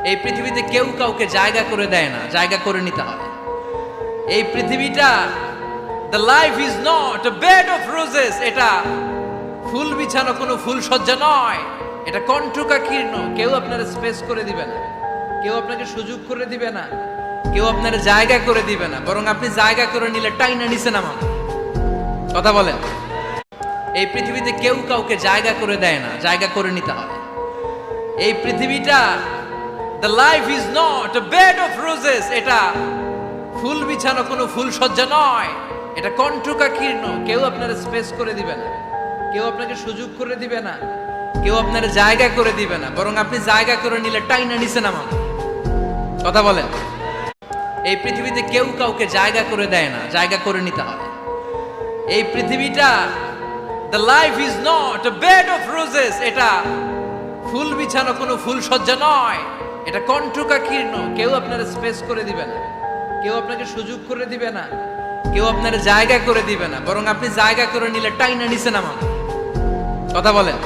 এই পৃথিবীতে কেউ কাউকে জায়গা করে দেয় না, জায়গা করে নিতে হয়। এই পৃথিবীটা, the life is not a bed of roses, এটা ফুল বিছানো কোনো ফুল সজ্জা নয়, এটা কণ্টকাকীর্ণ। কেউ আপনার স্পেস করে দিবে না, কেউ আপনাকে সুযোগ করে দিবে না, কেউ আপনার জায়গা করে দিবে না, বরং আপনি জায়গা করে নিলে টাইনা নিচে নামাবে। কথা বলেন। এই পৃথিবীতে কেউ কাউকে জায়গা করে দেয় না, জায়গা করে নিতে হয়। এই পৃথিবীটা, the life is not a bed of roses, এটা ফুল বিছানো কোনো ফুল সজ্জা নয়, এটা কণ্টকাকীর্ণ। কেউ আপনার স্পেস করে দিবে না, কেউ আপনাকে সুযোগ করে দিবে না, কেউ আপনার জায়গা করে দিবে না, বরং আপনি জায়গা করে নিলে টাইনা নিচে নামাবে। কথা বলেন। এই পৃথিবীতে কেউ কাউকে জায়গা করে দেয় না, জায়গা করে নিতে হয়। এই পৃথিবীটা, the life is not a bed of roses, এটা ফুল বিছানো কোনো ফুল সজ্জা নয়, এটা কণ্টকাকীর্ণ। কেউ আপনার স্পেস করে দিবে না, কেউ আপনাকে সুযোগ করে দিবে না, কেউ আপনার জায়গা করে দিবে না, বরং আপনি জায়গা করে নিলে টাইনা নিচে নামাবে। কথা বলেন।